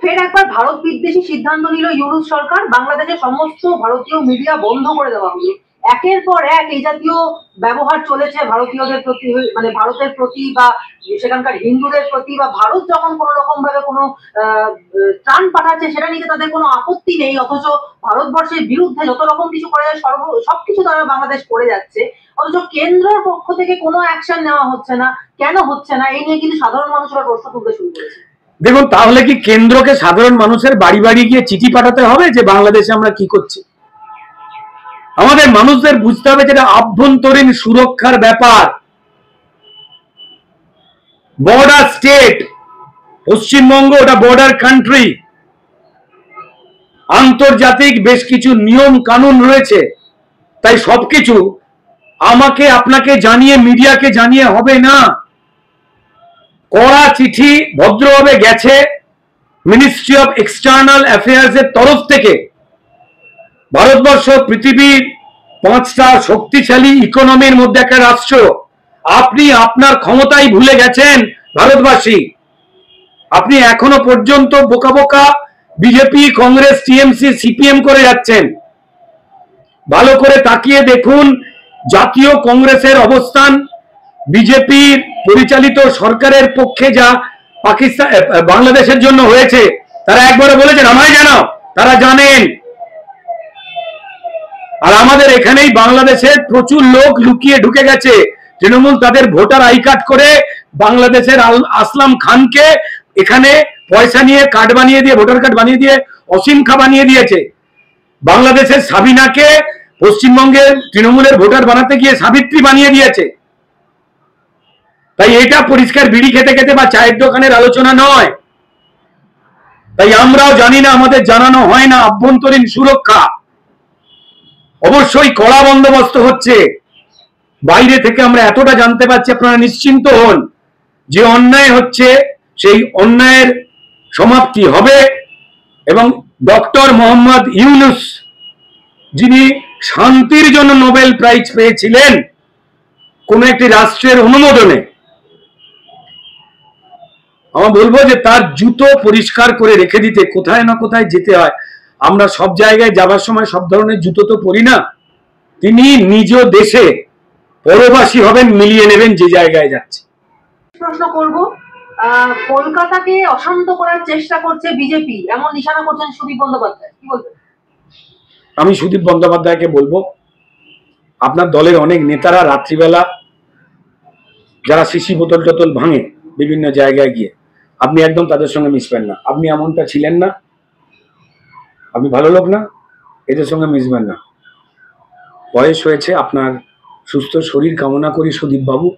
ফের একবার ভারত বিদ্বেষী সিদ্ধান্ত নিল ইউনূস সরকার, বাংলাদেশের সমস্ত ভারতীয় মিডিয়া বন্ধ করে দেওয়া হলো। একের পর এক এই জাতীয় ব্যবহার চলেছে ভারতীয়দের প্রতি, মানে ভারতের প্রতি বা সেখানকার হিন্দুদের প্রতি, বা ভারত যখন কোন রকম ভাবে কোনো ত্রাণ পাঠাচ্ছে সেটা নিয়ে তাদের কোনো আপত্তি নেই, অথচ ভারতবর্ষের বিরুদ্ধে যত রকম কিছু করা যায় সবকিছু তারা বাংলাদেশ করে যাচ্ছে, অথচ কেন্দ্রের পক্ষ থেকে কোনো অ্যাকশন নেওয়া হচ্ছে না। কেন হচ্ছে না এই নিয়ে কিন্তু সাধারণ মানুষরা প্রশ্ন তুলতে শুরু করেছে। দেখুন, তাহলে কি কেন্দ্রকে সাধারণ মানুষের বাড়ি বাড়ি গিয়ে চিঠি পাঠাতে হবে যে বাংলাদেশে আমরা কি করছি? আমাদের মানুষদের বুঝতে হবে যেটা আভ্যন্তরীণ সুরক্ষার ব্যাপার। বর্ডার স্টেট পশ্চিমবঙ্গ, ওটা বর্ডার কান্ট্রি, আন্তর্জাতিক বেশ কিছু নিয়ম কানুন রয়েছে। তাই সবকিছু আমাকে আপনাকে জানিয়ে, মিডিয়াকে জানিয়ে হবে না। কড়া চিঠি ভদ্রভাবে গেছে মিনিস্ট্রি অফ এক্সটার্নাল অ্যাফেয়ার্স এর তরফ থেকে। ভারতবর্ষ পৃথিবীর 5টা শক্তিশালী ইকোনমির মধ্যে একটা রাষ্ট্র। আপনি আপনার ক্ষমতাই ভুলে গেছেন ভারতবাসী। আপনি এখনো পর্যন্ত বোকা বোকা বিজেপি, কংগ্রেস, টিএমসি, সিপিএম করে যাচ্ছেন। ভালো করে তাকিয়ে দেখুন জাতীয় কংগ্রেসের অবস্থান, বিজেপির পরিচালিত সরকারের পক্ষে যা পাকিস্তান বাংলাদেশের জন্য হয়েছে, তারা একবারে বলেছেন আমায় জানাও। তারা জানেন আর আমাদের এখানেই বাংলাদেশের প্রচুর লোক লুকিয়ে ঢুকে গেছে। তৃণমূল তাদের ভোটার আই কার্ড করে বাংলাদেশের আসলাম খানকে এখানে পয়সা নিয়ে কার্ড বানিয়ে দিয়ে, ভোটার কার্ড বানিয়ে দিয়ে অসীম খা বানিয়ে দিয়েছে। বাংলাদেশের সাবিনাকে পশ্চিমবঙ্গের তৃণমূলের ভোটার বানাতে গিয়ে সাবিত্রী বানিয়ে দিয়েছে। তাই এটা পরিষ্কার বিড়ি খেতে খেতে বা চায়ের দোকানের আলোচনা নয়। তাই আমরাও জানি না, আমাদের জানানো হয় না। আভ্যন্তরীণ সুরক্ষা অবশ্যই কড়া বন্দোবস্ত হচ্ছে। বাইরে থেকে আমরা এতটা জানতে পারছি, আপনারা নিশ্চিন্ত হন যে অন্যায় হচ্ছে সেই অন্যায়ের সমাপ্তি হবে। এবং ডক্টর মোহাম্মদ ইউনূস, যিনি শান্তির জন্য নোবেল প্রাইজ পেয়েছিলেন কোন একটি রাষ্ট্রের অনুমোদনে, আমি বলবো যে তার জুতো পরিষ্কার করে রেখে দিতে। কোথায় না কোথায় যেতে হয়, আমরা সব জায়গায় যাবার সময় সব ধরনের জুতো তো পরি না। তিনি নিজ দেশে পরবাসী হবেন, মিলিয়ে নেবেন যে জায়গায় যাচ্ছে। প্রশ্ন করব, কলকাতাকে অশান্ত করার চেষ্টা করছে বিজেপি, এমন নিশানা করছেন সুদীপ বন্দ্যোপাধ্যায়, কি বলবেন? আমি সুদীপ বন্দ্যোপাধ্যায়কে বলবো, আপনার দলের অনেক নেতারা রাত্রিবেলা যারা শিশি বোতল টোতল ভাঙে বিভিন্ন জায়গায় গিয়ে, আপনি একদম তাদের সঙ্গে মিশবেন না। আপনি এমনটা ছিলেন না, আপনি ভালো লোক না, এদের সঙ্গে মিশবেন না। বয়স হয়েছে, আপনার সুস্থ শরীর কামনা করি সুদীপ বাবু।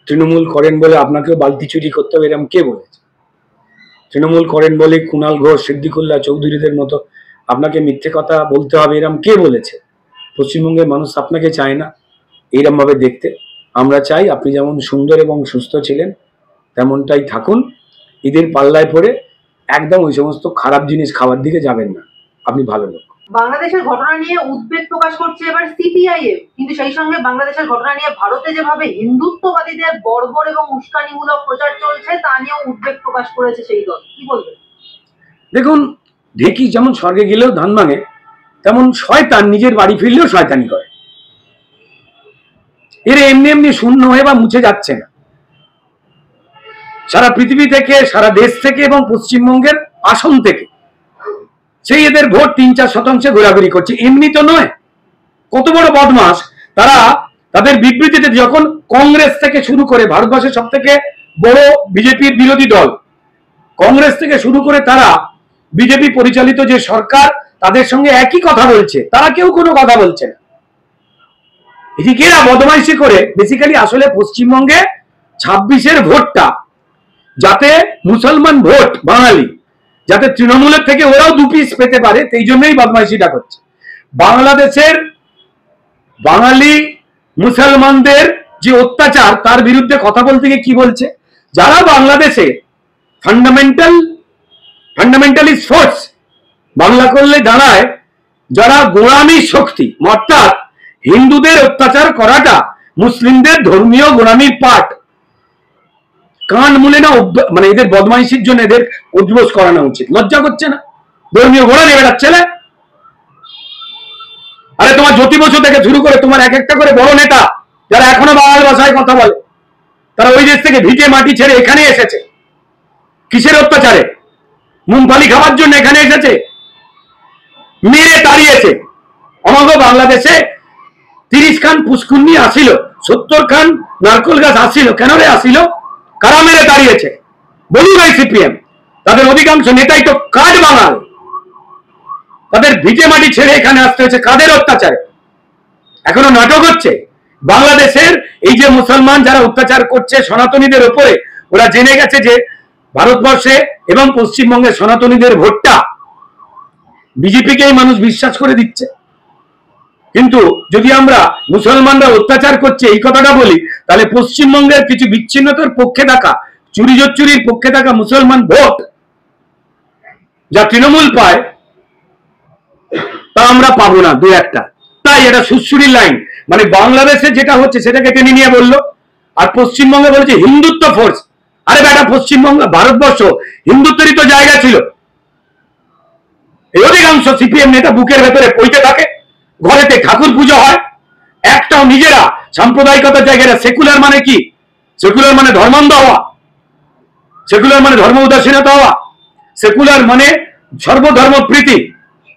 তৃণমূল করেন বলে আপনাকেও বালতি চুরি করতে হবে এরকম কে বলেছে? তৃণমূল করেন বলে কুণাল ঘোষ, সিদ্দিকুল্লাহ চৌধুরীদের মতো আপনাকে মিথ্যে কথা বলতে হবে এরকম কে বলেছে? পশ্চিমবঙ্গের মানুষ আপনাকে চায় না এইরকম ভাবে দেখতে। আমরা চাই আপনি যেমন সুন্দর এবং সুস্থ ছিলেন তেমনটাই থাকুন। ঈদের পাল্লায় পড়ে একদম ওই সমস্ত খারাপ জিনিস খাওয়ার দিকে যাবেন না। আপনি ভালো লোক। বাংলাদেশের ঘটনা নিয়ে উদ্বেগ প্রকাশ করছে এবার সিপিআইএম, কিন্তু সেই সঙ্গে বাংলাদেশের ঘটনা নিয়ে ভারতে যেভাবে হিন্দুত্ববাদীদের বর্বর এবং উস্কানিমূলক প্রচার চলছে তা নিয়েও উদ্বেগ প্রকাশ করেছে সেই দল, কি বলবেন? দেখুন, ঢেকি যেমন স্বর্গে গেলেও ধান ভাঙে, তেমন শয়তান নিজের বাড়ি ফিরলেও শয়তানি করে। এর এমনি এমনি শূন্য হয়ে বা মুছে যাচ্ছে না। সারা পৃথিবী থেকে, সারা দেশ থেকে এবং পশ্চিমবঙ্গের আসন থেকে সেই এদের ভোট ৩-৪% ঘোরাঘুরি করছে, এমনি তো নয়। কত বড় বদমাস তারা! তাদের বিবৃতিতে যখন কংগ্রেস থেকে শুরু করে, ভারতবর্ষের সব থেকে বড় বিজেপির বিরোধী দল কংগ্রেস থেকে শুরু করে, তারা বিজেপি পরিচালিত যে সরকার তাদের সঙ্গে একই কথা বলছে, তারা কেউ কোনো কথা বলছে না। এদিকে এরা বদমাইশি করে বেসিক্যালি আসলে পশ্চিমবঙ্গে 26-এর ভোটটা যাতে মুসলমান ভোট বাঙালি, যাতে তৃণমূলের থেকে ওরাও 2 পিস পেতে পারে, সেই জন্যই বদমাইশিটা করছে। বাংলাদেশের বাঙালি মুসলমানদের যে অত্যাচার তার বিরুদ্ধে কথা বলতে গিয়ে কি বলছে, যারা বাংলাদেশে ফান্ডামেন্টালিস্ট ফোর্স, বাংলা করলে দাঁড়ায় যারা গোড়ামি শক্তি, অর্থাৎ হিন্দুদের অত্যাচার করাটা মুসলিমদের ধর্মীয় গোড়ামির পাঠ। কান মুলে না, মানে এদের বদমাইশির জন্য এদের উদ্বোস করানো উচিত। লজ্জা করছে না? ধর্মীয় গোড়া নেবে ছেলে। আরে তোমার জ্যোতি বসু থেকে শুরু করে তোমার এক একটা করে বড় নেতা যারা এখনো বাংলা ভাষায় কথা বলে, তারা ওই দেশ থেকে ভিটে মাটি ছেড়ে এখানে এসেছে। কিসের অত্যাচারে? মুমফালি খাওয়ার জন্য এখানে এসেছে, মেরে তাড়িয়েছে। আমাকে বাংলাদেশে 30 খান পুষ্কুন্নি আসিল, 70 খান নারকল গাছ আসিল। কেন রে আসিল? কারা মেরে তাড়িয়েছে? বলুন ভাই সিপিএম। তাদের অধিকাংশ নেতাই তো কাঠ বাঙাল, তাদের ভিটে মাটি ছেড়ে এখানে আসতে হয়েছে কাদের অত্যাচারে? এখনো নাটক হচ্ছে। বাংলাদেশের এই যে মুসলমান যারা অত্যাচার করছে সনাতনীদের উপরে, ওরা জেনে গেছে যে ভারতবর্ষে এবং পশ্চিমবঙ্গে সনাতনীদের ভোটটা বিজেপিকেই মানুষ বিশ্বাস করে দিচ্ছে। কিন্তু যদি আমরা মুসলমানরা অত্যাচার করছে এই কথাটা বলি, তাহলে পশ্চিমবঙ্গের কিছু বিচ্ছিন্নতার পক্ষে থাকা, চুরি জোচ্চুরির পক্ষে থাকা মুসলমান ভোট যা তৃণমূল পায় তা আমরা পাবো না, 2-1টা। তাই এটা সুশ্রুরির লাইন, মানে বাংলাদেশে যেটা হচ্ছে সেটাকে টেনে নিয়ে বললো, আর পশ্চিমবঙ্গে বলেছে হিন্দুত্ব ফোর্স। আরে বেটা, পশ্চিমবঙ্গ ভারতবর্ষ হিন্দুত্বেরই তো জায়গা ছিল। এই অধিকাংশ সিপিএম নেতা বুকের ভেতরে পইতে থাকে, ঘরেতে ঠাকুর পুজো হয়, একটাও নিজেরা সাম্প্রদায়িকতার জায়গায়। সেকুলার মানে কি? সেকুলার মানে ধর্মান্ধ হওয়া, সেকুলার মানে ধর্ম উদাসীনতা হওয়া, সেকুলার মানে সর্বধর্ম প্রীতি।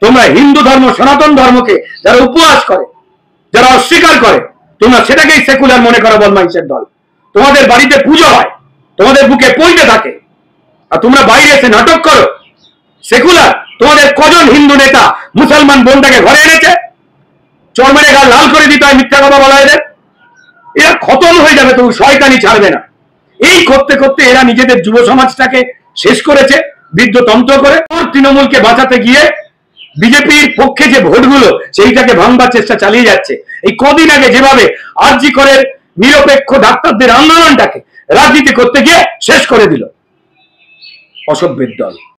তোমরা হিন্দু ধর্ম সনাতন ধর্মকে যারা উপহাস করে, যারা অস্বীকার করে, তোমরা সেটাকেই সেকুলার মনে করো। বদমাইশের দল। তোমাদের বাড়িতে পুজো হয়, তোমাদের বুকে পইতে থাকে, আর তোমরা বাইরে এসে নাটক করো সেকুলার। তোমাদের কজন হিন্দু নেতা মুসলমান বোনটাকে ঘরে এনেছে? চর মেরে গা লাল করে দিতে হয় মিথ্যা কথা বলা এদের। এরা খতম হয়ে যাবে, তবু শয়তানি ছাড়বে না। এই করতে করতে এরা নিজেদের যুব সমাজটাকে শেষ করেছে বৃদ্ধতন্ত্র করে। তৃণমূলকে বাঁচাতে গিয়ে বিজেপির পক্ষে যে ভোটগুলো সেইটাকে ভাঙবার চেষ্টা চালিয়ে যাচ্ছে। এই কদিন আগে যেভাবে আরজি করের নিরপেক্ষ ডাক্তারদের আন্দোলনটাকে রাজনীতি করতে গিয়ে শেষ করে দিল অসভ্যের দল।